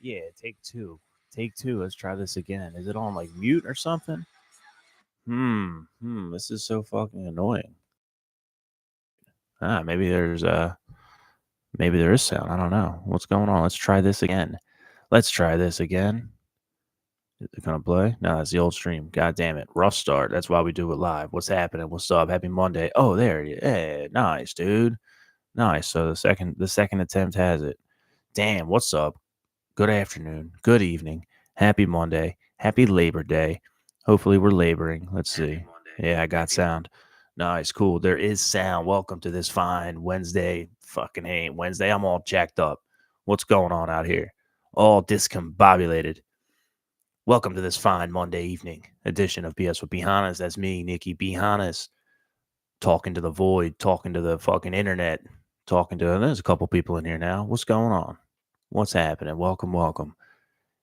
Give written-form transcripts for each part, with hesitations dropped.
Yeah, take two. Take two. Let's try this again. Is it on like mute or something? This is so fucking annoying. Maybe maybe there is sound. I don't know. What's going on? Let's try this again. Let's try this again. Is it gonna play? No, that's the old stream. God damn it. Rough start. That's why we do it live. What's happening? What's up? Happy Monday. Oh, there you Hey, nice, dude. Nice. So the second attempt has it. Damn, what's up? Good afternoon, good evening, happy Monday, happy Labor Day. Hopefully, we're laboring. Let's see. Yeah, I got sound. Nice, cool. There is sound. Welcome to this fine Wednesday. Fucking ain't Wednesday. I'm all jacked up. What's going on out here? All discombobulated. Welcome to this fine Monday evening edition of BS with Hannas. That's me, Nikki B. Hannas, talking to the void, talking to the fucking internet, talking to. There's a couple people in here now. What's going on? What's happening? Welcome, welcome.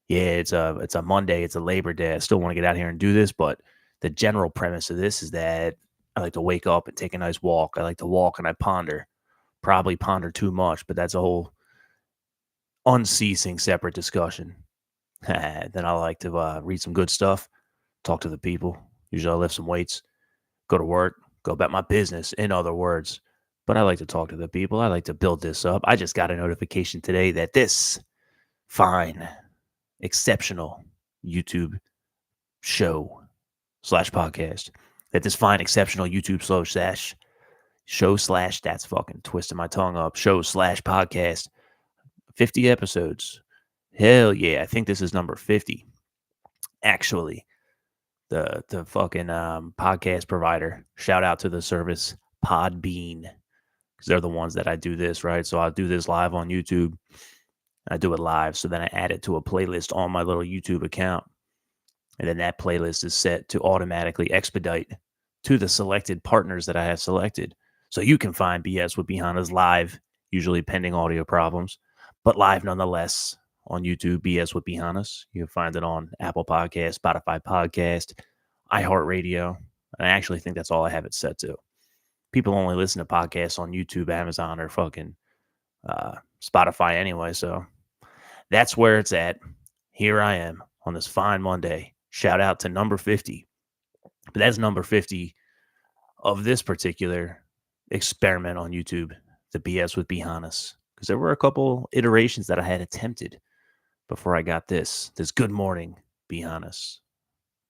Yeah, it's a Monday, it's a Labor Day. I still want to get out here and do this, but the general premise of this is that I like to wake up and take a nice walk. I like to walk and I ponder. Probably ponder too much, but that's a whole unceasing separate discussion. Then I like to read some good stuff, talk to the people. Usually I lift some weights, go to work, go about my business, in other words. But I like to talk to the people. I like to build this up. I just got a notification today that this fine, exceptional YouTube show/podcast, that this fine, exceptional YouTube show/ that's fucking twisting my tongue up, show/podcast, 50 episodes. Hell yeah, I think this is number 50. Actually, the fucking podcast provider, shout out to the service Podbean, because they're the ones that I do this, right? So I'll do this live on YouTube. I do it live, so then I add it to a playlist on my little YouTube account. And then that playlist is set to automatically expedite to the selected partners that I have selected. So you can find BS with Hannas live, usually pending audio problems, but live nonetheless on YouTube, BS with Hannas. You can find it on Apple Podcast, Spotify Podcast, iHeartRadio. And I actually think that's all I have it set to. People only listen to podcasts on YouTube, Amazon, or fucking Spotify anyway. So that's where it's at. Here I am on this fine Monday. Shout out to number 50. But that's number 50 of this particular experiment on YouTube, the BS with Hannas. Because there were a couple iterations that I had attempted before I got this good morning, Hannas.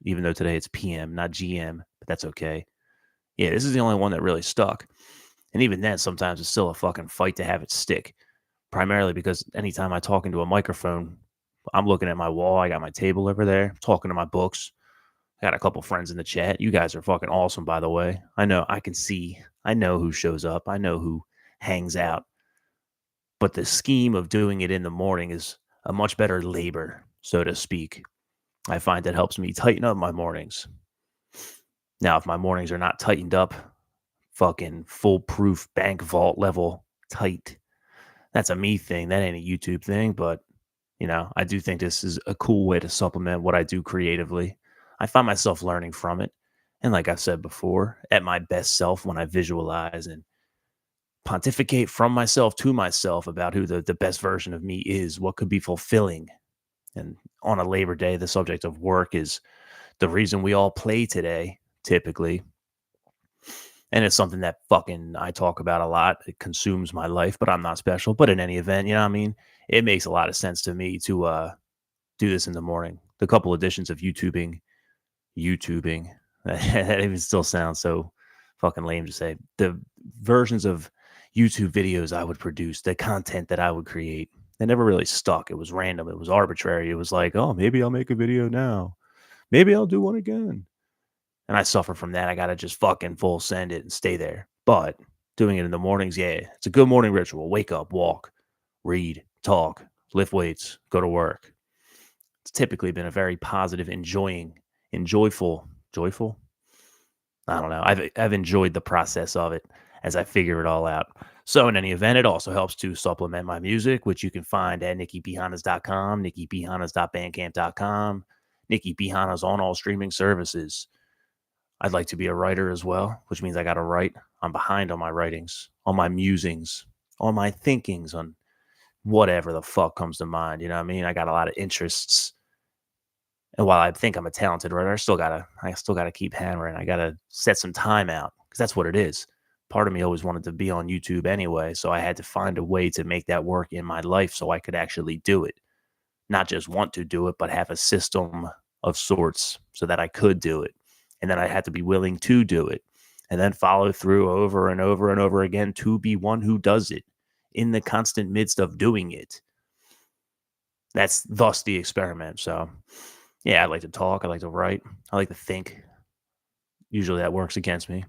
Even though today it's PM, not GM, but that's okay. Yeah, this is the only one that really stuck. And even then, sometimes it's still a fucking fight to have it stick. Primarily because anytime I talk into a microphone, I'm looking at my wall. I got my table over there, talking to my books. I got a couple friends in the chat. You guys are fucking awesome, by the way. I know, I can see. I know who shows up. I know who hangs out. But the scheme of doing it in the morning is a much better labor, so to speak. I find that helps me tighten up my mornings. Now, if my mornings are not tightened up, fucking foolproof bank vault level tight, that's a me thing. That ain't a YouTube thing, but I do think this is a cool way to supplement what I do creatively. I find myself learning from it. And like I've said before, at my best self when I visualize and pontificate from myself to myself about who the best version of me is, what could be fulfilling. And on a Labor Day, the subject of work is the reason we all play today, typically. And it's something that fucking I talk about a lot. It consumes my life, but I'm not special. But in any event, you know what I mean? It makes a lot of sense to me to do this in the morning. The couple editions of YouTubing, that even still sounds so fucking lame to say. The versions of YouTube videos I would produce, the content that I would create, they never really stuck. It was random. It was arbitrary. It was like, oh, maybe I'll make a video now. Maybe I'll do one again. And I suffer from that. I got to just fucking full send it and stay there. But doing it in the mornings, yeah, it's a good morning ritual. Wake up, walk, read, talk, lift weights, go to work. It's typically been a very positive, joyful. I don't know. I've enjoyed the process of it as I figure it all out. So in any event, it also helps to supplement my music, which you can find at nickybhannas.com, nickybhannas.bandcamp.com, Nicky B. Hannas on all streaming services. I'd like to be a writer as well, which means I got to write. I'm behind on my writings, on my musings, on my thinkings, on whatever the fuck comes to mind. You know what I mean? I got a lot of interests. And while I think I'm a talented writer, I still gotta keep hammering. I gotta set some time out because that's what it is. Part of me always wanted to be on YouTube anyway, so I had to find a way to make that work in my life so I could actually do it. Not just want to do it, but have a system of sorts so that I could do it. And then I had to be willing to do it and then follow through over and over and over again to be one who does it in the constant midst of doing it. That's thus the experiment. So, yeah, I like to talk. I like to write. I like to think. Usually that works against me.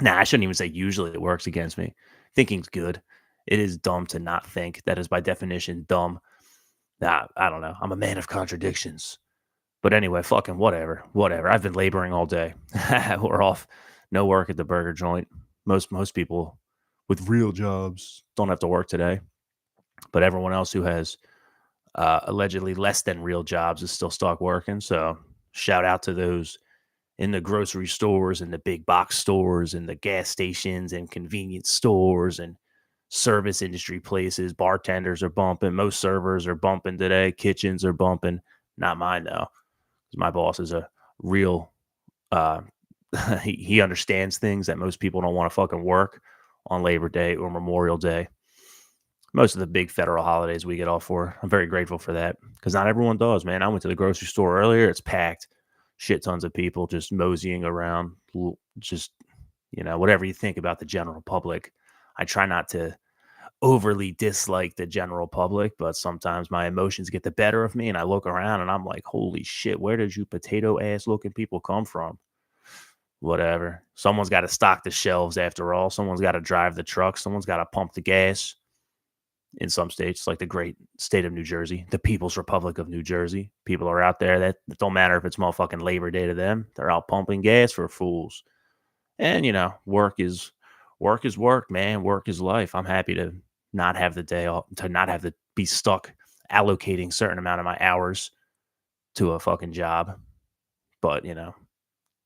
Nah, I shouldn't even say usually it works against me. Thinking's good. It is dumb to not think. That is by definition dumb. Nah, I don't know. I'm a man of contradictions. But anyway, fucking whatever. Whatever. I've been laboring all day. We're off. No work at the burger joint. Most people with real jobs don't have to work today. But everyone else who has allegedly less than real jobs is still stuck working. So shout out to those in the grocery stores and the big box stores and the gas stations and convenience stores and service industry places. Bartenders are bumping. Most servers are bumping today. Kitchens are bumping. Not mine though. My boss is a real uh he understands things that most people don't want to fucking work on Labor Day or Memorial Day. Most of the big federal holidays we get off for. I'm very grateful for that because not everyone does, man. I went to the grocery store earlier. It's packed. Shit tons of people just moseying around. Just, whatever you think about the general public. I try not to overly dislike the general public, but sometimes my emotions get the better of me and I look around and I'm like, holy shit, where did you potato ass looking people come from? Whatever. Someone's got to stock the shelves after all. Someone's got to drive the truck. Someone's got to pump the gas. In some states, like the great state of New Jersey, the People's Republic of New Jersey, people are out there that it don't matter if it's motherfucking Labor Day to them. They're out pumping gas for fools. And work is work, man. Work is life. I'm happy to not have the day off, to not have to be stuck allocating certain amount of my hours to a fucking job. But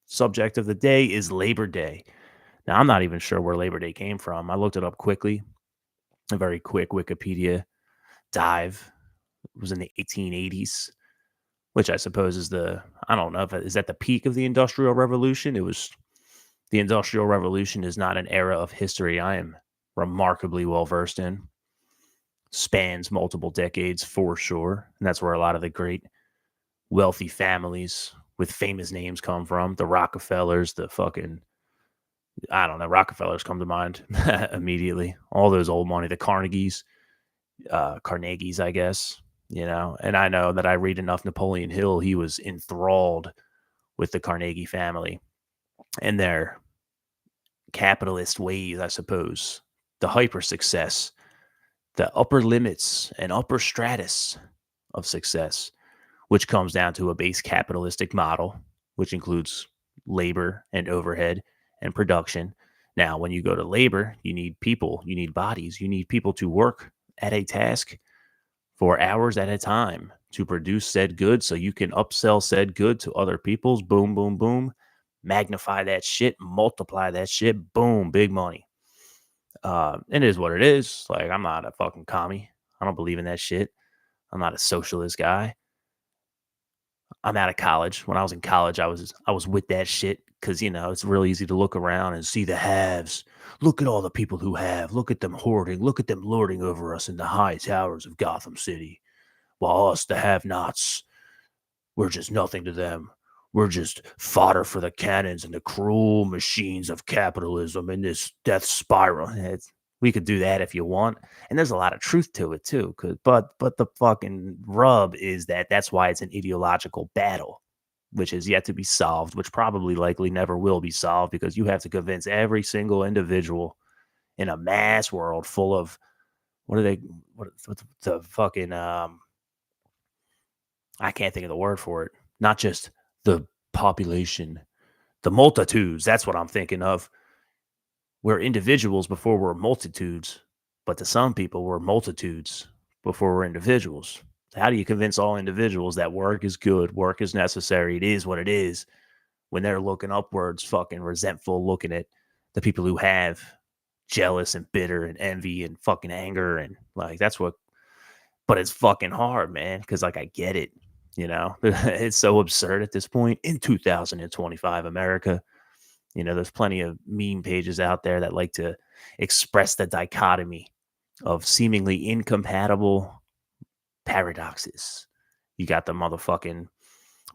subject of the day is Labor Day. Now I'm not even sure where Labor Day came from. I looked it up quickly, a very quick Wikipedia dive. It was in the 1880s, which I suppose is I don't know if is that the peak of the Industrial Revolution. The Industrial Revolution is not an era of history I am remarkably well versed in. Spans multiple decades for sure. And that's where a lot of the great wealthy families with famous names come from. The Rockefellers, the fucking, I don't know, Rockefellers come to mind immediately. All those old money, the Carnegies, I guess, and I know that I read enough Napoleon Hill. He was enthralled with the Carnegie family and their capitalist ways, I suppose, the hyper success, the upper limits and upper stratus of success, which comes down to a base capitalistic model, which includes labor and overhead and production. Now, when you go to labor, you need people, you need bodies, you need people to work at a task for hours at a time to produce said good so you can upsell said good to other people's. Boom, boom, boom. Magnify that shit, multiply that shit. Boom, big money. It is what it is. Like, I'm not a fucking commie. I don't believe in that shit. I'm not a socialist guy. I'm out of college. When I was in college, I was with that shit because it's really easy to look around and see the haves. Look at all the people who have. Look at them hoarding. Look at them lording over us in the high towers of Gotham City, while us, the have-nots, we're just nothing to them. We're just fodder for the cannons and the cruel machines of capitalism in this death spiral. We could do that if you want, and there's a lot of truth to it too. But the fucking rub is that that's why it's an ideological battle, which is yet to be solved, which probably likely never will be solved because you have to convince every single individual in a mass world full of what the fucking I can't think of the word for it. Not just the population, the multitudes. That's what I'm thinking of. We're individuals before we're multitudes, but to some people, we're multitudes before we're individuals. So how do you convince all individuals that work is good, work is necessary, it is what it is, when they're looking upwards, fucking resentful, looking at the people who have, jealous and bitter and envy and fucking anger, and like that's what But it's fucking hard, man, because like I get it, you know. It's so absurd at this point in 2025 America. You know, there's plenty of meme pages out there that like to express the dichotomy of seemingly incompatible paradoxes. You got the motherfucking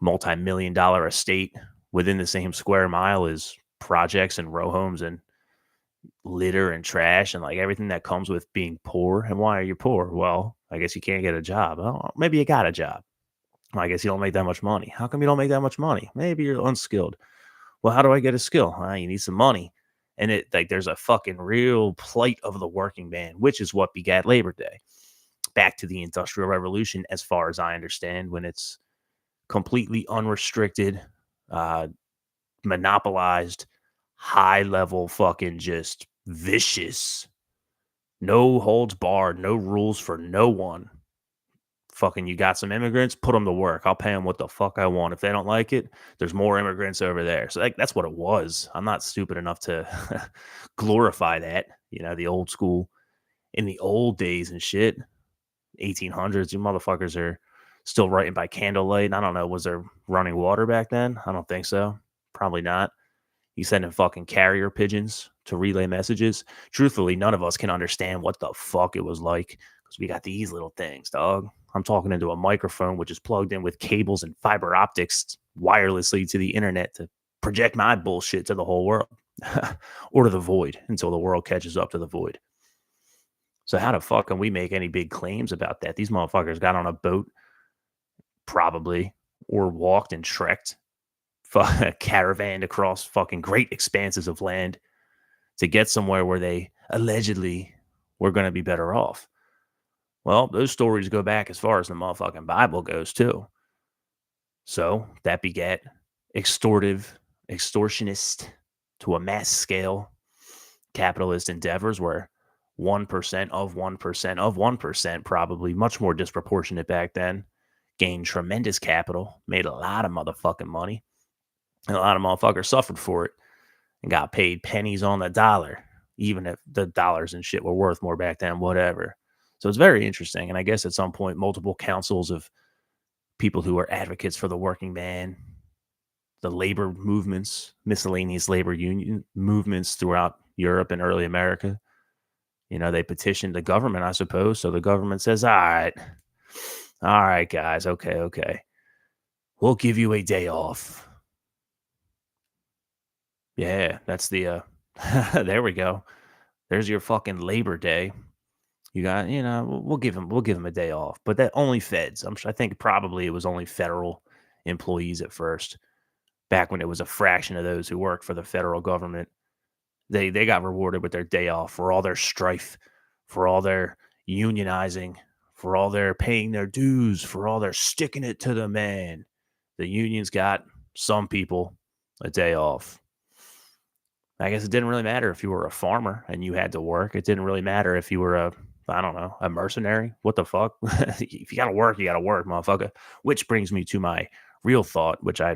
multi-million dollar estate within the same square mile as projects and row homes and litter and trash and like everything that comes with being poor. And why are you poor? Well, I guess you can't get a job. Oh, maybe you got a job. Well, I guess you don't make that much money. How come you don't make that much money? Maybe you're unskilled. Well, how do I get a skill? You need some money. And it like there's a fucking real plight of the working man, which is what begat Labor Day. Back to the Industrial Revolution, as far as I understand, when it's completely unrestricted, uh, monopolized, high level, fucking just vicious, no holds barred, no rules for no one. Fucking, you got some immigrants, put them to work. I'll pay them what the fuck I want. If they don't like it, there's more immigrants over there. So like, that's what it was. I'm not stupid enough to glorify that. You know, the old school in the old days and shit, 1800s. You motherfuckers are still writing by candlelight. I don't know. Was there running water back then? I don't think so. Probably not. You sending fucking carrier pigeons to relay messages. Truthfully, none of us can understand what the fuck it was like because we got these little things, dog. I'm talking into a microphone which is plugged in with cables and fiber optics wirelessly to the internet to project my bullshit to the whole world or to the void until the world catches up to the void. So how the fuck can we make any big claims about that? These motherfuckers got on a boat, probably, or walked and trekked, caravanned across fucking great expanses of land to get somewhere where they allegedly were going to be better off. Well, those stories go back as far as the motherfucking Bible goes, too. So that begat extortionist to a mass scale capitalist endeavors where 1% of 1% of 1%, probably much more disproportionate back then, gained tremendous capital, made a lot of motherfucking money, and a lot of motherfuckers suffered for it and got paid pennies on the dollar, even if the dollars and shit were worth more back then, whatever. So it's very interesting. And I guess at some point, multiple councils of people who are advocates for the working man, the labor movements, miscellaneous labor union movements throughout Europe and early America, you know, they petitioned the government, I suppose. So the government says, all right, guys, okay. We'll give you a day off. Yeah, that's the, there we go. There's your fucking Labor Day. You got, you know, we'll give him a day off, but that only feds. I think probably it was only federal employees at first, back when it was a fraction of those who worked for the federal government. They got rewarded with their day off for all their strife, for all their unionizing, for all their paying their dues, for all their sticking it to the man. The unions got some people a day off. I guess it didn't really matter if you were a farmer and you had to work. It didn't really matter if you were I don't know, a mercenary. What the fuck? If you got to work, you got to work, motherfucker. Which brings me to my real thought, which I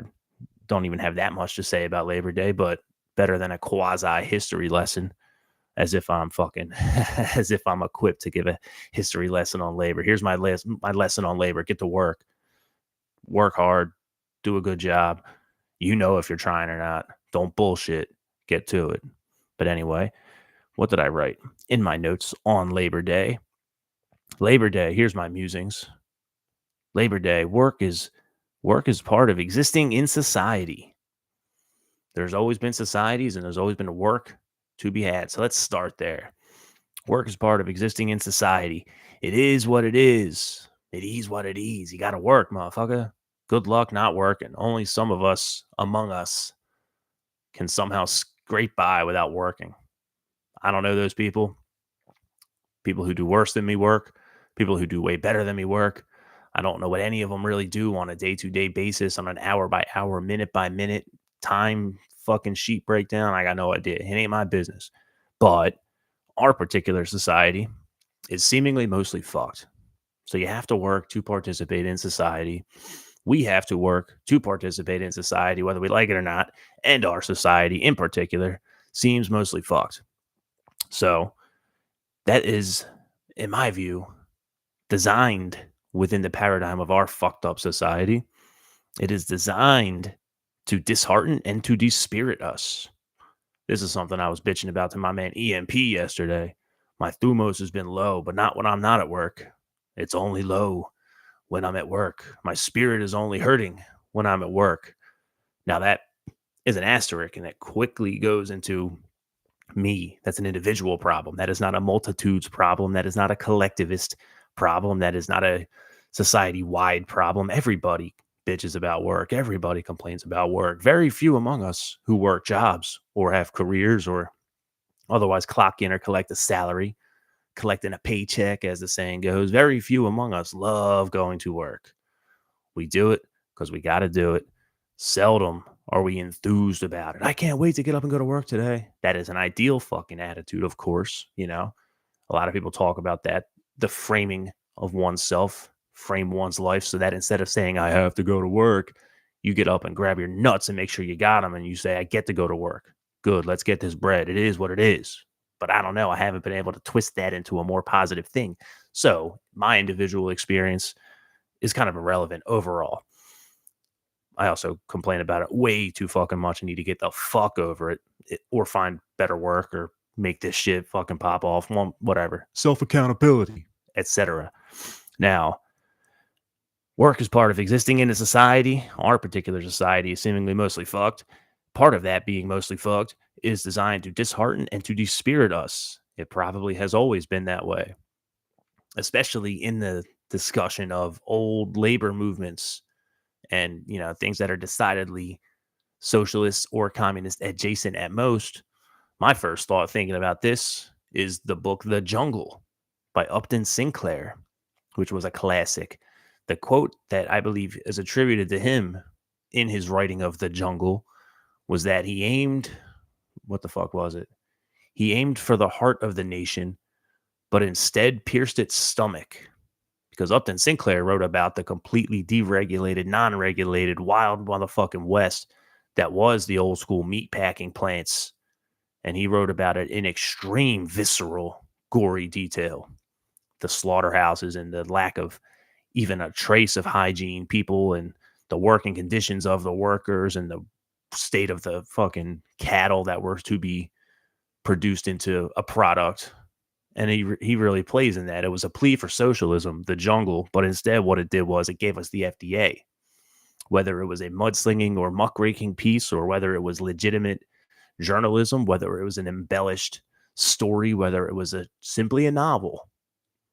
don't even have that much to say about Labor Day, but better than a quasi history lesson, as if I'm fucking, as if I'm equipped to give a history lesson on labor. Here's my lesson on labor: get to work hard, do a good job. You know if you're trying or not. Don't bullshit. Get to it. But anyway, what did I write in my notes on Labor Day? Labor Day. Here's my musings. Labor Day. Work is part of existing in society. There's always been societies and there's always been work to be had. So let's start there. Work is part of existing in society. It is what it is. It is what it is. You got to work, motherfucker. Good luck not working. Only some of us among us can somehow scrape by without working. I don't know those people. People who do worse than me work. People who do way better than me work. I don't know what any of them really do on a day-to-day basis, on an hour-by-hour, minute-by-minute time fucking sheet breakdown. I got no idea. It ain't my business. But our particular society is seemingly mostly fucked. So you have to work to participate in society. We have to work to participate in society, whether we like it or not. And our society in particular seems mostly fucked. So that is, in my view, designed within the paradigm of our fucked up society. It is designed to dishearten and to dispirit us. This is something I was bitching about to my man EMP yesterday. My thumos has been low, but not when I'm not at work. It's only low when I'm at work. My spirit is only hurting when I'm at work. Now, that is an asterisk, and it quickly goes into me. That's an individual problem. That is not a multitudes problem. That is not a collectivist problem. That is not a society wide problem. Everybody bitches about work. Everybody complains about work. Very few among us who work jobs or have careers or otherwise clock in or collect a salary, collecting a paycheck, as the saying goes. Very few among us love going to work. We do it because we got to do it. Seldom are we enthused about it. I can't wait to get up and go to work today. That is an ideal fucking attitude, of course. A lot of people talk about that. The framing of oneself, frame one's life so that instead of saying, I have to go to work, you get up and grab your nuts and make sure you got them and you say, I get to go to work. Good, let's get this bread. It is what it is. But I don't know. I haven't been able to twist that into a more positive thing. So my individual experience is kind of irrelevant overall. I also complain about it way too fucking much and need to get the fuck over it or find better work or make this shit fucking pop off. Whatever. Self accountability, etc. Now, work is part of existing in a society. Our particular society is seemingly mostly fucked. Part of that being mostly fucked is designed to dishearten and to dispirit us. It probably has always been that way, especially in the discussion of old labor movements and things that are decidedly socialist or communist adjacent at most. My first thought thinking about this is the book The Jungle by Upton Sinclair, which was a classic. The quote that I believe is attributed to him in his writing of The Jungle was that he aimed, what the fuck was it? He aimed for the heart of the nation, but instead pierced its stomach. Because Upton Sinclair wrote about the completely deregulated, non-regulated, wild motherfucking West that was the old school meat packing plants. And he wrote about it in extreme, visceral, gory detail. The slaughterhouses and the lack of even a trace of hygiene, people and the working conditions of the workers and the state of the fucking cattle that were to be produced into a product. And he really plays in that. It was a plea for socialism, the jungle, but instead what it did was it gave us the FDA. Whether it was a mudslinging or muckraking piece, or whether it was legitimate journalism, whether it was an embellished story, whether it was simply a novel,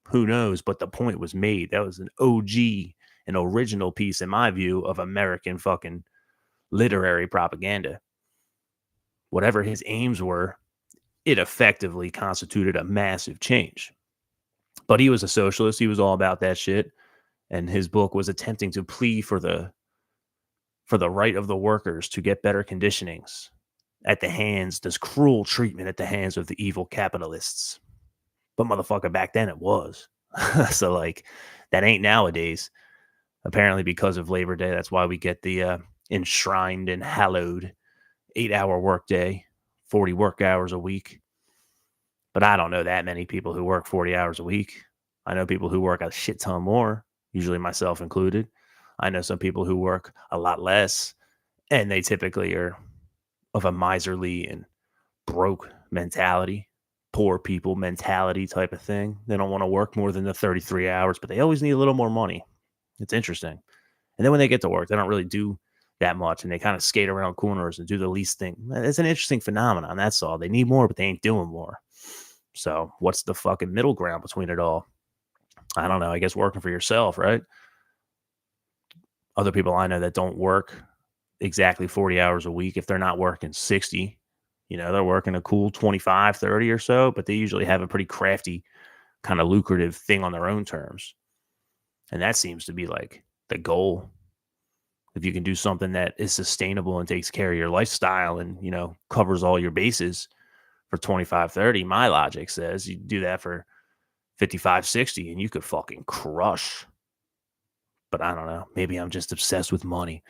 who knows? But the point was made. That was an OG, an original piece, in my view, of American fucking literary propaganda. Whatever his aims were, it effectively constituted a massive change. But he was a socialist. He was all about that shit. And his book was attempting to plea for the right of the workers to get better conditionings at the hands, this cruel treatment at the hands of the evil capitalists. But motherfucker, back then it was. So like, that ain't nowadays. Apparently because of Labor Day, that's why we get the enshrined and hallowed 8-hour workday, 40 work hours a week. But I don't know that many people who work 40 hours a week. I know people who work a shit ton more, usually myself included. I know some people who work a lot less, and they typically are of a miserly and broke mentality, poor people mentality type of thing. They don't want to work more than the 33 hours, but they always need a little more money. It's interesting. And then when they get to work, they don't really do that much, and they kind of skate around corners and do the least thing. It's an interesting phenomenon. That's all. They need more, but they ain't doing more. So what's the fucking middle ground between it all? I don't know. I guess working for yourself, right? Other people I know that don't work exactly 40 hours a week, if they're not working 60, they're working a cool 25, 30 or so, but they usually have a pretty crafty kind of lucrative thing on their own terms. And that seems to be like the goal. If you can do something that is sustainable and takes care of your lifestyle and, covers all your bases for 25, 30, my logic says you do that for 55, 60 and you could fucking crush. But I don't know. Maybe I'm just obsessed with money.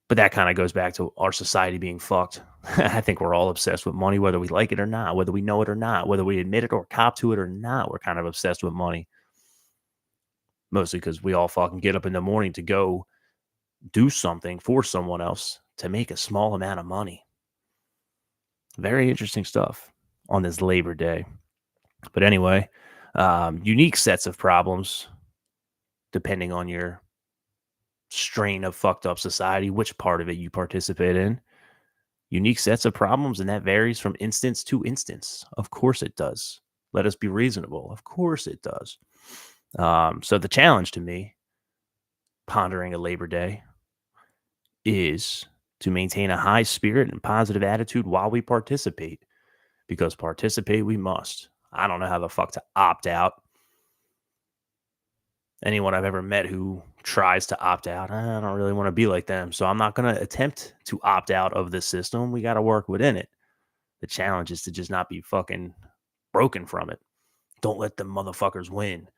But that kind of goes back to our society being fucked. I think we're all obsessed with money, whether we like it or not, whether we know it or not, whether we admit it or cop to it or not. We're kind of obsessed with money. Mostly because we all fucking get up in the morning to go do something for someone else to make a small amount of money. Very interesting stuff on this Labor Day. But anyway, unique sets of problems depending on your strain of fucked up society, which part of it you participate in. Unique sets of problems, and that varies from instance to instance. Of course it does. Let us be reasonable. Of course it does. So the challenge to me, pondering a Labor Day, is to maintain a high spirit and positive attitude while we participate, because participate we must. I don't know how the fuck to opt out. Anyone I've ever met who tries to opt out, I don't really want to be like them. So I'm not going to attempt to opt out of the system. We got to work within it. The challenge is to just not be fucking broken from it. Don't let the motherfuckers win.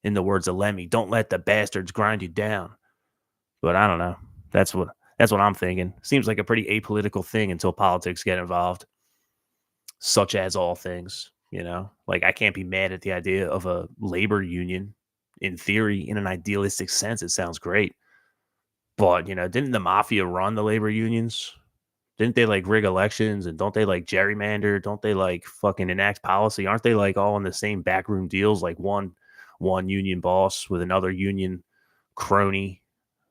In the words of Lemmy, don't let the bastards grind you down. But I don't know. That's what I'm thinking. Seems like a pretty apolitical thing until politics get involved. Such as all things, Like I can't be mad at the idea of a labor union. In theory, in an idealistic sense, it sounds great. But, didn't the mafia run the labor unions? Didn't they like rig elections, and don't they like gerrymander? Don't they like fucking enact policy? Aren't they like all in the same backroom deals? Like one union boss with another union crony.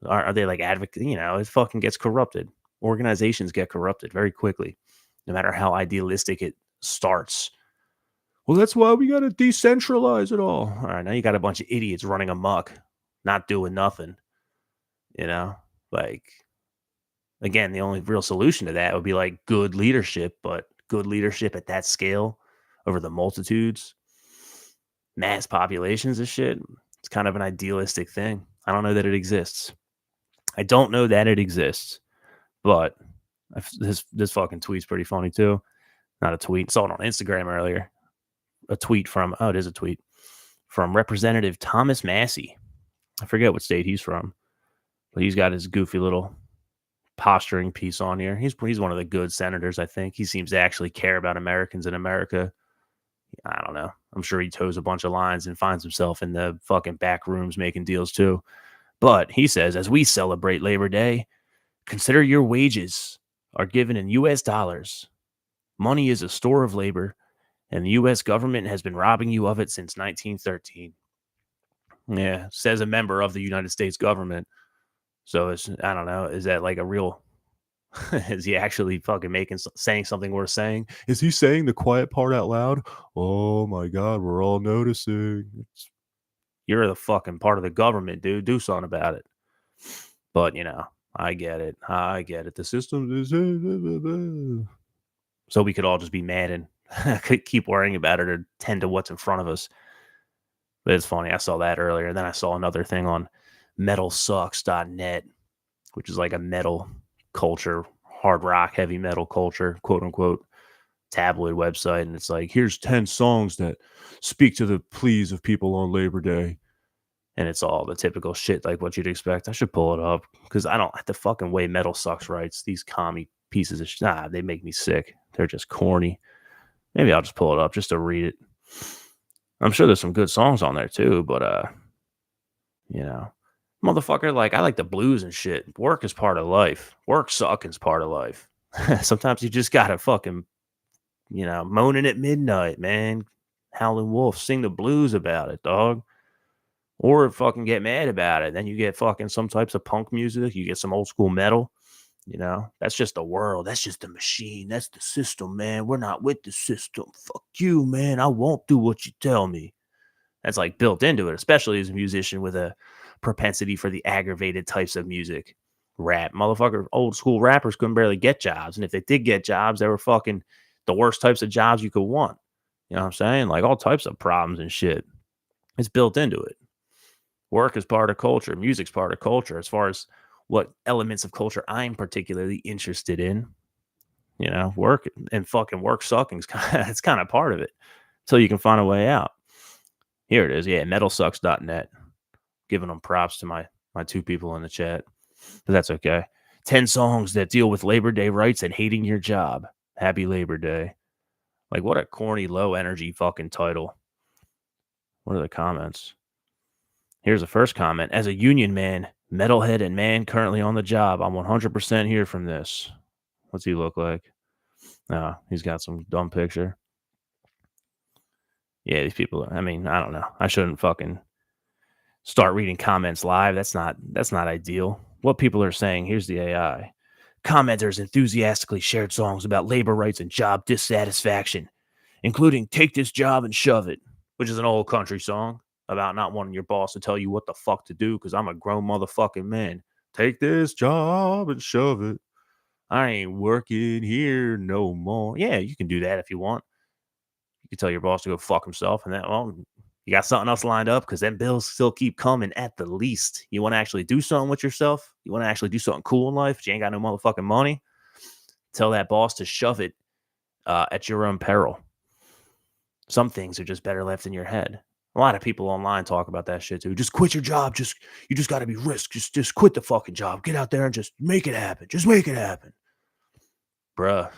Are they like advocate? It fucking gets corrupted. Organizations get corrupted very quickly, no matter how idealistic it starts. Well, that's why we got to decentralize it all. All right, now you got a bunch of idiots running amok, not doing nothing. You know, like again, the only real solution to that would be like good leadership, but good leadership at that scale over the multitudes, mass populations of shit. It's kind of an idealistic thing. I don't know that it exists. I don't know that it exists, but this fucking tweet's pretty funny too. Not a tweet. Saw it on Instagram earlier. A tweet from it is a tweet from Representative Thomas Massey. I forget what state he's from, but he's got his goofy little posturing piece on here. He's one of the good senators, I think. He seems to actually care about Americans in America. I don't know. I'm sure he toes a bunch of lines and finds himself in the fucking back rooms making deals too. But he says, as we celebrate Labor Day, consider your wages are given in U.S. dollars. Money is a store of labor, and the U.S. government has been robbing you of it since 1913. Yeah, says a member of the United States government. So I don't know. Is that like a real? Is he actually fucking saying something worth saying? Is he saying the quiet part out loud? Oh my God, we're all noticing. You're the fucking part of the government, dude. Do something about it. But I get it. I get it. The system is so we could all just be mad and keep worrying about it or tend to what's in front of us. But it's funny. I saw that earlier. And then I saw another thing on metalsucks.net, which is like a metal culture, hard rock, heavy metal culture, quote unquote, tabloid website. And it's like, here's 10 songs that speak to the pleas of people on Labor Day. And it's all the typical shit like what you'd expect. I should pull it up because I don't, the fucking way Metal Sucks writes, these commie pieces of shit, they make me sick. They're just corny. Maybe I'll just pull it up just to read it. I'm sure there's some good songs on there too, but motherfucker, like I like the blues and shit. Work is part of life. Work sucking is part of life. Sometimes you just gotta fucking, moaning at midnight, man. Howlin' Wolf, sing the blues about it, dog. Or fucking get mad about it. Then you get fucking some types of punk music. You get some old school metal. That's just the world. That's just the machine. That's the system, man. We're not with the system. Fuck you, man. I won't do what you tell me. That's like built into it, especially as a musician with a propensity for the aggravated types of music. Rap. Motherfucker, old school rappers couldn't barely get jobs. And if they did get jobs, they were fucking the worst types of jobs you could want. You know what I'm saying? Like all types of problems and shit. It's built into it. Work is part of culture. Music's part of culture. As far as what elements of culture I'm particularly interested in, work and fucking work sucking is it's kind of part of it until you can find a way out. Here it is. Yeah, metalsucks.net. Giving them props to my two people in the chat, but that's okay. 10 songs that deal with Labor Day rights and hating your job. Happy Labor Day. Like, what a corny, low energy fucking title. What are the comments? Here's the first comment. As a union man, metalhead, and man currently on the job, I'm 100% here from this. What's he look like? Oh, he's got some dumb picture. Yeah, these people. I mean, I don't know. I shouldn't fucking start reading comments live. That's not ideal. What people are saying. Here's the AI. Commenters enthusiastically shared songs about labor rights and job dissatisfaction, including "Take This Job and Shove It," which is an old country song about not wanting your boss to tell you what the fuck to do because I'm a grown motherfucking man. Take this job and shove it. I ain't working here no more. Yeah, you can do that if you want. You can tell your boss to go fuck himself, and that, well, you got something else lined up because then bills still keep coming at the least. You want to actually do something with yourself? You want to actually do something cool in life, but you ain't got no motherfucking money? Tell that boss to shove it at your own peril. Some things are just better left in your head. A lot of people online talk about that shit too. Just quit your job. You just got to be risk. Just quit the fucking job. Get out there and just make it happen. Just make it happen, bruh.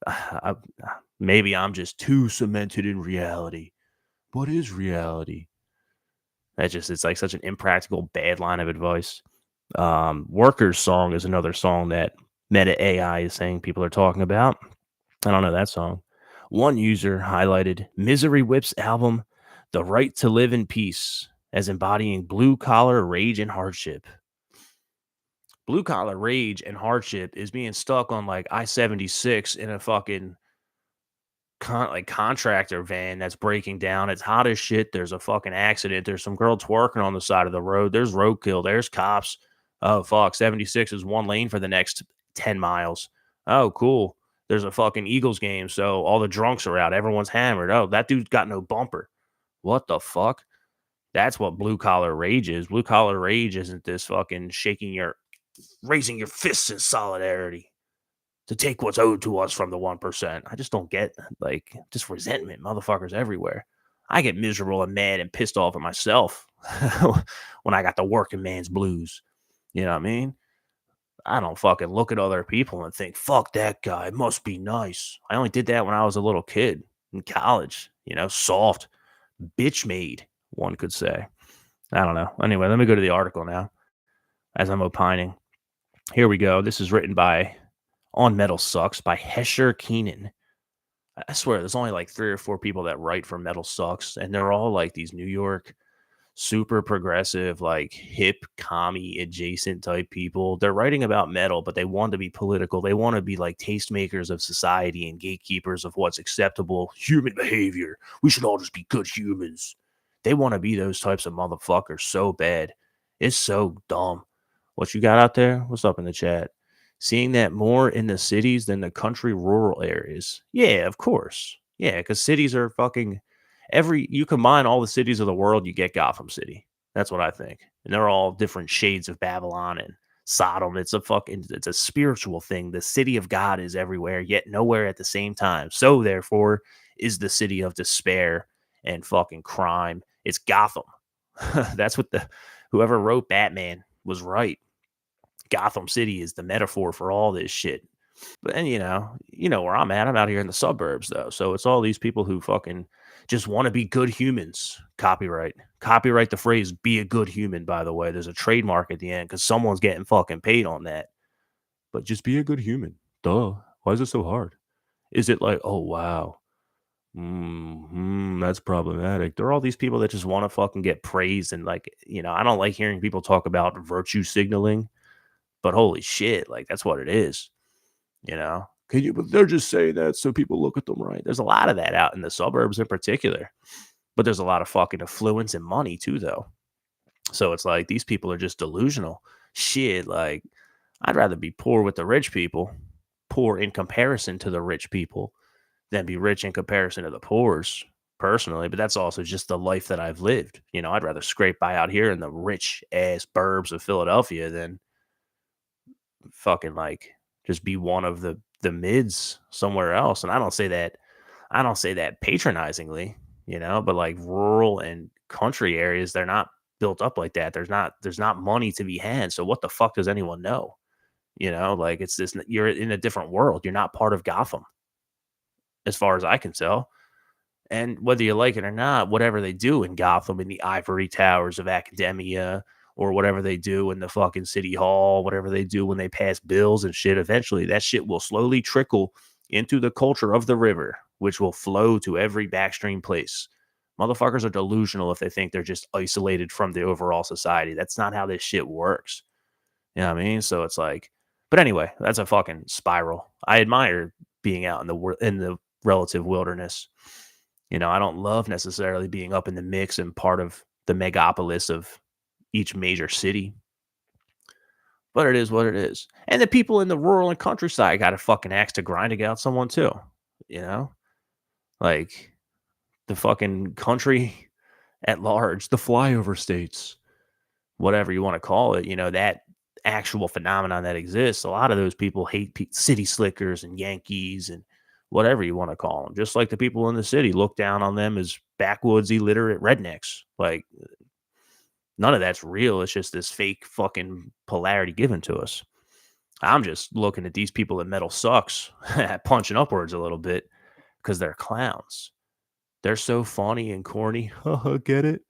I, maybe I'm just too cemented in reality. What is reality? It's like such an impractical, bad line of advice. Workers song is another song that Meta AI is saying people are talking about. I don't know that song. One user highlighted Misery Whip's album, The Right to Live in Peace, as embodying blue collar rage and hardship. Blue collar rage and hardship is being stuck on like I-76 in a fucking contractor van that's breaking down. It's hot as shit. There's a fucking accident. There's some girl twerking on the side of the road. There's roadkill. There's cops. Oh fuck, 76 is one lane for the next 10 miles. Oh cool. There's a fucking Eagles game, so all the drunks are out. Everyone's hammered. Oh, that dude's got no bumper. What the fuck? That's what blue collar rage is. Blue collar rage isn't this fucking raising your fists in solidarity to take what's owed to us from the 1%. I just don't get, like, just resentment, motherfuckers everywhere. I get miserable and mad and pissed off at myself when I got the working man's blues. You know what I mean? I don't fucking look at other people and think, fuck that guy, must be nice. I only did that when I was a little kid in college, soft, bitch made, one could say. I don't know. Anyway, let me go to the article now as I'm opining. Here we go. This is written by On Metal Sucks by Hesher Keenan. I swear there's only like 3 or 4 people that write for Metal Sucks, and they're all like these New York super progressive, like hip commie adjacent type people. They're writing about metal, but they want to be political. They want to be like tastemakers of society and gatekeepers of what's acceptable human behavior. We should all just be good humans. They want to be those types of motherfuckers so bad. It's so dumb. What you got out there? What's up in the chat? Seeing that more in the cities than the country rural areas. Yeah, of course. Yeah, because cities are fucking you combine all the cities of the world, you get Gotham City. That's what I think. And they're all different shades of Babylon and Sodom. It's a spiritual thing. The city of God is everywhere, yet nowhere at the same time. So therefore is the city of despair and fucking crime. It's Gotham. That's what whoever wrote Batman was right. Gotham City is the metaphor for all this shit. And you know where I'm at. I'm out here in the suburbs though. So it's all these people who fucking just want to be good humans. Copyright the phrase "be a good human." By the way, there's a trademark at the end because someone's getting fucking paid on that. But just be a good human. Duh. Why is it so hard? Is it like, oh wow, that's problematic? There are all these people that just want to fucking get praised and like, I don't like hearing people talk about virtue signaling, but holy shit, like that's what it is. But they're just saying that so people look at them right. There's a lot of that out in the suburbs in particular, but there's a lot of fucking affluence and money too, though. So it's like these people are just delusional. Shit, like I'd rather be poor with the rich people, poor in comparison to the rich people, than be rich in comparison to the poor's personally. But that's also just the life that I've lived. I'd rather scrape by out here in the rich ass burbs of Philadelphia than fucking like just be one of the mids somewhere else. And I don't say that patronizingly, but like rural and country areas, they're not built up like that. There's not money to be had. So what the fuck does anyone know? Like it's this, you're in a different world. You're not part of Gotham as far as I can tell. And whether you like it or not, whatever they do in Gotham, in the ivory towers of academia, or whatever they do in the fucking city hall, whatever they do when they pass bills and shit, eventually that shit will slowly trickle into the culture of the river, which will flow to every backstream place. Motherfuckers are delusional if they think they're just isolated from the overall society. That's not how this shit works. You know what I mean? So it's like, but anyway, that's a fucking spiral. I admire being out in the relative wilderness. I don't love necessarily being up in the mix and part of the megapolis of each major city, but it is what it is. And the people in the rural and countryside got a fucking axe to grind against someone too. You know, like the fucking country at large, the flyover states, whatever you want to call it. That actual phenomenon that exists. A lot of those people hate city slickers and Yankees and whatever you want to call them. Just like the people in the city look down on them as backwoods, illiterate rednecks. Like none of that's real. It's just this fake fucking polarity given to us. I'm just looking at these people that metal sucks, punching upwards a little bit because they're clowns. They're so funny and corny. Get it?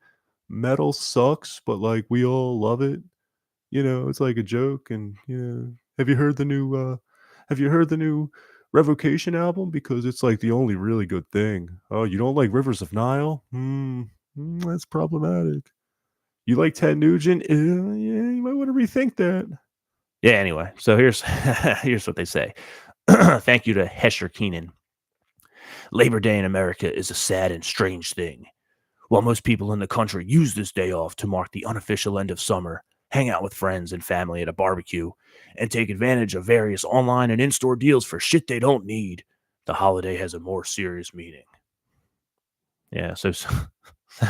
Metal sucks, but like we all love it. It's like a joke. And have you heard the new Revocation album? Because it's like the only really good thing. Oh, you don't like Rivers of Nile? That's problematic. You like Ted Nugent? Yeah, you might want to rethink that. Yeah, anyway, so here's here's what they say. Thank you to Hesher Keenan. Labor Day in America is a sad and strange thing. While most people in the country use this day off to mark the unofficial end of summer, hang out with friends and family at a barbecue, and take advantage of various online and in-store deals for shit they don't need, the holiday has a more serious meaning. Yeah, so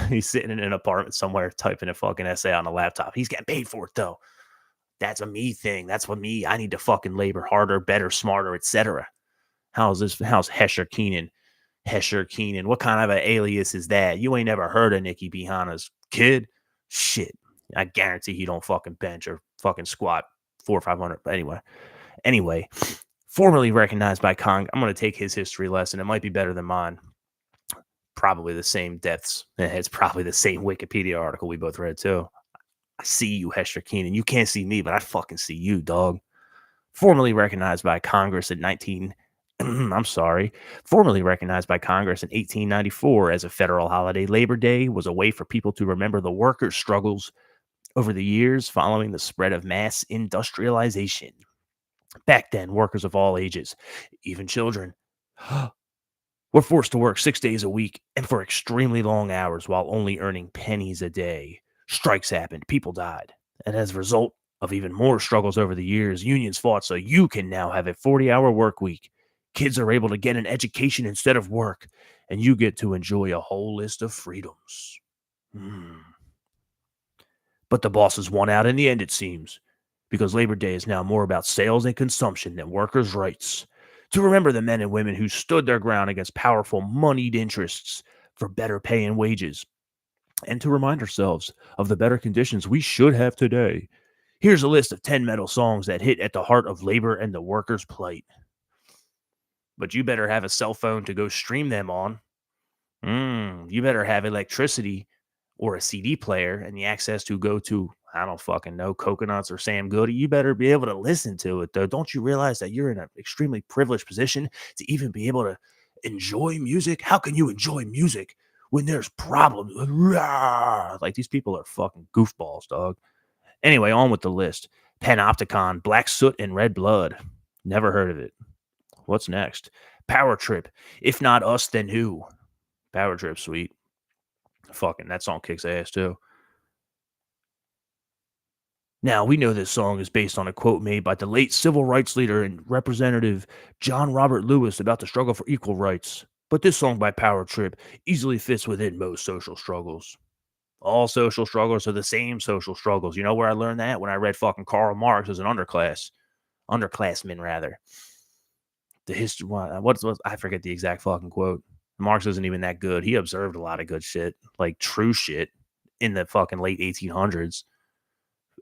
he's sitting in an apartment somewhere typing a fucking essay on a laptop. He's getting paid for it though. That's a me thing. That's what me. I need to fucking labor harder, better, smarter, etc. How's Hesher Keenan? Hesher Keenan. What kind of an alias is that? You ain't never heard of Nikki B. Hanna's kid? Shit. I guarantee he don't fucking bench or fucking squat 400 or 500. But anyway, formerly recognized by I'm going to take his history lesson. It might be better than mine. Probably the same depths. It's probably the same Wikipedia article we both read too. I see you, Hesher Keenan. You can't see me, but I fucking see you, dog. Formerly recognized by Congress in formerly recognized by Congress in 1894 as a federal holiday, Labor Day was a way for people to remember the workers' struggles over the years following the spread of mass industrialization. Back then, workers of all ages, even children, were forced to work 6 days a week and for extremely long hours while only earning pennies a day. Strikes happened, people died, and as a result of even more struggles over the years, unions fought so you can now have a 40-hour work week. Kids are able to get an education instead of work, and you get to enjoy a whole list of freedoms. But the bosses won out in the end, it seems, because Labor Day is now more about sales and consumption than workers' rights. To remember the men and women who stood their ground against powerful moneyed interests for better pay and wages, and to remind ourselves of the better conditions we should have today. Here's a list of 10 metal songs that hit at the heart of labor and the workers' plight. But you better have a cell phone to go stream them on. You better have electricity or a CD player and the access to go to, I don't fucking know, Coconuts or Sam Goody. You better be able to listen to it, though. Don't you realize that you're in an extremely privileged position to even be able to enjoy music? How can you enjoy music when there's problems? Like, these people are fucking goofballs, dog. Anyway, on with the list. Panopticon, Black Soot, and Red Blood. Never heard of it. What's next? Power Trip. If not us, then who? Power Trip, sweet. Fucking, that song kicks ass, too. Now, we know this song is based on a quote made by the late civil rights leader and Representative John Robert Lewis about the struggle for equal rights. But this song by Power Trip easily fits within most social struggles. All social struggles are the same social struggles. You know where I learned that? When I read fucking Karl Marx as an underclassman, rather. The history, what's I forget the exact fucking quote. Marx isn't even that good. He observed a lot of good shit, like true shit, in the fucking late 1800s.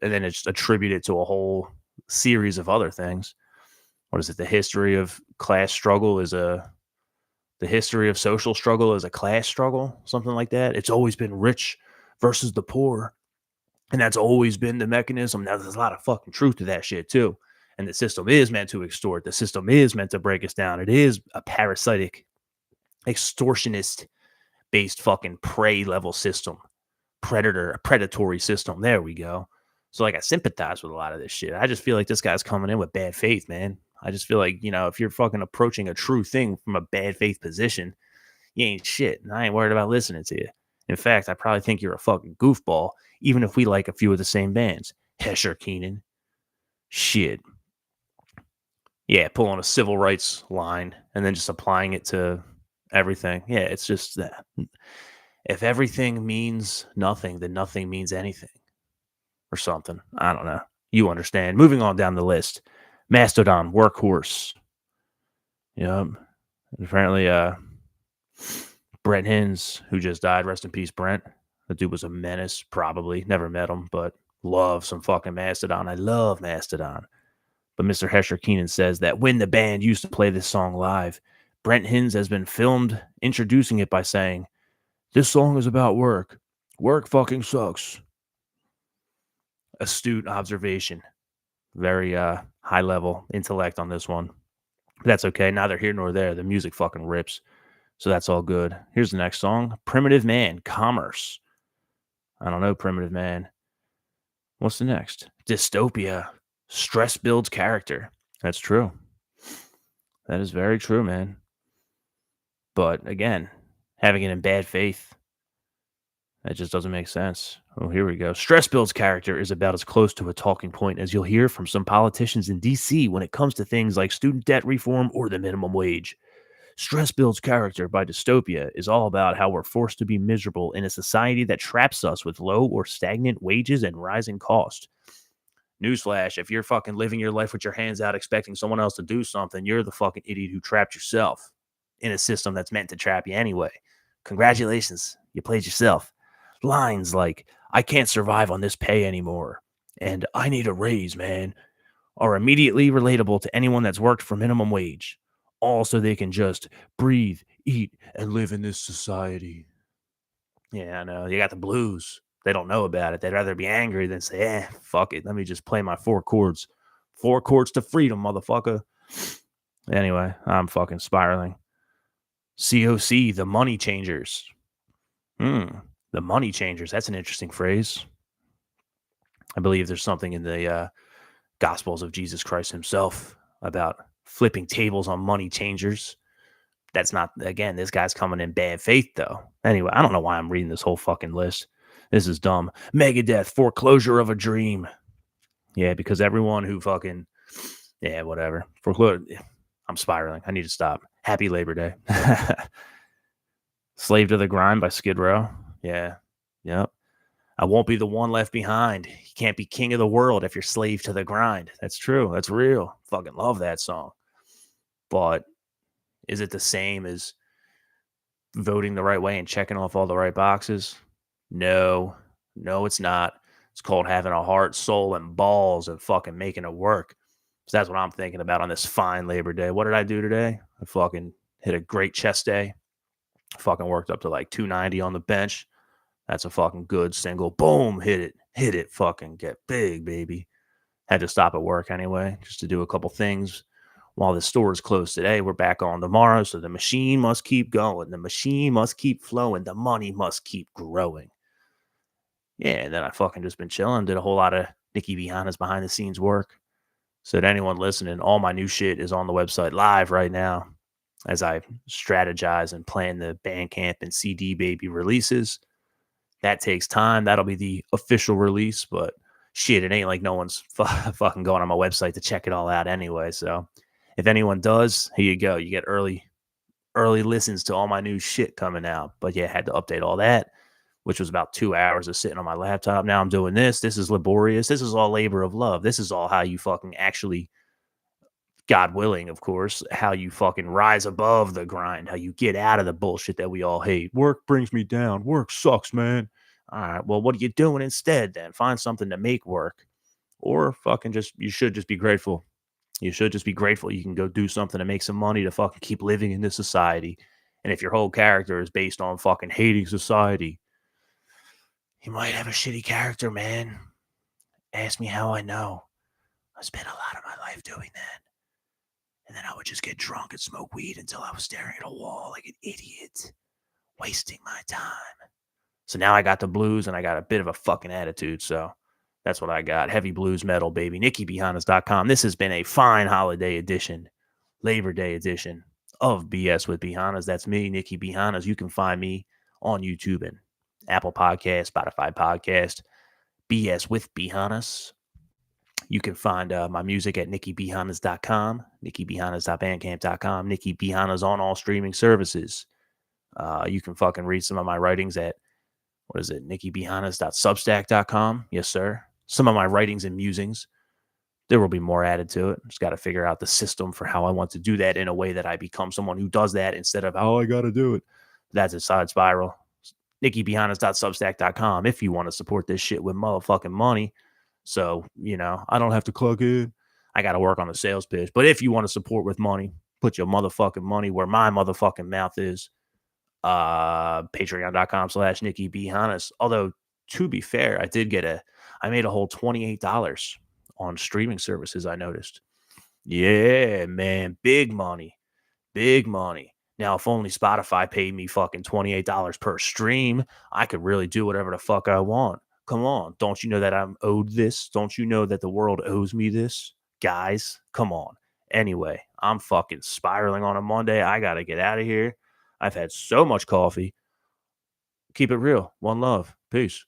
And then it's attributed to a whole series of other things. What is it? The history of class struggle is a The history of social struggle is a class struggle, something like that. It's always been rich versus the poor. And that's always been the mechanism. Now, there's a lot of fucking truth to that shit, too. And the system is meant to extort. The system is meant to break us down. It is a parasitic, extortionist based fucking prey level system, predatory system. There we go. So, like, I sympathize with a lot of this shit. I just feel like this guy's coming in with bad faith, man. I just feel like, if you're fucking approaching a true thing from a bad faith position, you ain't shit. And I ain't worried about listening to you. In fact, I probably think you're a fucking goofball, even if we like a few of the same bands. Hesher Keenan. Shit. Yeah, pulling a civil rights line and then just applying it to everything. Yeah, it's just that. If everything means nothing, then nothing means anything. Or something. I don't know. You understand. Moving on down the list. Mastodon, Workhorse. Yep. Apparently, Brent Hins, who just died, rest in peace, Brent. The dude was a menace, probably. Never met him, but love some fucking Mastodon. I love Mastodon. But Mr. Hesher Keenan says that when the band used to play this song live, Brent Hins has been filmed introducing it by saying, "This song is about work. Work fucking sucks." Astute observation. Very high level intellect on this one. But that's okay. Neither here nor there. The music fucking rips. So that's all good. Here's the next song. Primitive Man, Commerce. I don't know, Primitive Man. What's the next? Dystopia. Stress builds character. That's true. That is very true, man. But again, having it in bad faith, that just doesn't make sense. Oh, here we go. Stress builds character is about as close to a talking point as you'll hear from some politicians in D.C. when it comes to things like student debt reform or the minimum wage. Stress Builds Character by Dystopia is all about how we're forced to be miserable in a society that traps us with low or stagnant wages and rising costs. Newsflash, if you're fucking living your life with your hands out expecting someone else to do something, you're the fucking idiot who trapped yourself in a system that's meant to trap you anyway. Congratulations, you played yourself. Lines like, "I can't survive on this pay anymore," and "I need a raise, man," are immediately relatable to anyone that's worked for minimum wage. All so they can just breathe, eat, and live in this society. Yeah, I know. You got the blues. They don't know about it. They'd rather be angry than say, fuck it. Let me just play my 4 chords. 4 chords to freedom, motherfucker. Anyway, I'm fucking spiraling. COC, the Money Changers. The Money Changers. That's an interesting phrase. I believe there's something in the Gospels of Jesus Christ himself about flipping tables on money changers. That's not, again, this guy's coming in bad faith, though. Anyway, I don't know why I'm reading this whole fucking list. This is dumb. Megadeth, Foreclosure of a Dream. Yeah, because everyone who fucking, yeah, whatever. I'm spiraling. I need to stop. Happy Labor Day. Slave to the Grind by Skid Row. Yeah. Yep. I won't be the one left behind. You can't be king of the world if you're slave to the grind. That's true. That's real. Fucking love that song. But is it the same as voting the right way and checking off all the right boxes? No, it's not. It's called having a heart, soul, and balls and fucking making it work. So that's what I'm thinking about on this fine Labor Day. What did I do today? I fucking hit a great chest day. Fucking worked up to like 290 on the bench. That's a fucking good single. Boom, hit it, fucking get big, baby. Had to stop at work anyway, just to do a couple things. While the store is closed today, we're back on tomorrow, so the machine must keep going. The machine must keep flowing. The money must keep growing. Yeah, and then I fucking just been chilling, did a whole lot of Nikki Hannas behind the scenes work. So to anyone listening, all my new shit is on the website live right now as I strategize and plan the Bandcamp and CD Baby releases. That takes time. That'll be the official release, but shit, it ain't like no one's fucking going on my website to check it all out anyway. So if anyone does, here you go. You get early listens to all my new shit coming out. But yeah, I had to update all that, which was about 2 hours of sitting on my laptop. Now I'm doing this. This is laborious. This is all labor of love. This is all how you fucking actually, God willing, of course, how you fucking rise above the grind, how you get out of the bullshit that we all hate. Work brings me down. Work sucks, man. All right, well, what are you doing instead then? Find something to make work. Or fucking you should just be grateful. You should just be grateful you can go do something to make some money to fucking keep living in this society And if your whole character is based on fucking hating society, you might have a shitty character, man. Ask me how I know. I spent a lot of my life doing that. And then I would just get drunk and smoke weed until I was staring at a wall like an idiot, wasting my time. So now I got the blues and I got a bit of a fucking attitude. So that's what I got. Heavy blues metal, baby. NikkiBHannas.com. This has been a fine holiday edition, Labor Day edition of BS with Behannas. That's me, Nikki Behannas. You can find me on YouTube and Apple Podcast, Spotify Podcast, BS with Behannas. You can find my music at NikkiBHannas.com, NikkiBHannas.bandcamp.com, Nikki Behannas on all streaming services. You can fucking read some of my writings at, what is it, NikkiBehannas.substack.com. Yes, sir. Some of my writings and musings. There will be more added to it. Just got to figure out the system for how I want to do that in a way that I become someone who does that instead of how I got to do it. That's a side spiral. NikkiBehannas.substack.com if you want to support this shit with motherfucking money. So, I don't have to clock in. I got to work on the sales pitch. But if you want to support with money, put your motherfucking money where my motherfucking mouth is. Patreon.com/NikkiBehannas. Although, to be fair, I made a whole $28 on streaming services, I noticed. Yeah, man. Big money. Big money. Now, if only Spotify paid me fucking $28 per stream, I could really do whatever the fuck I want. Come on. Don't you know that I'm owed this? Don't you know that the world owes me this? Guys, come on. Anyway, I'm fucking spiraling on a Monday. I got to get out of here. I've had so much coffee. Keep it real. One love. Peace.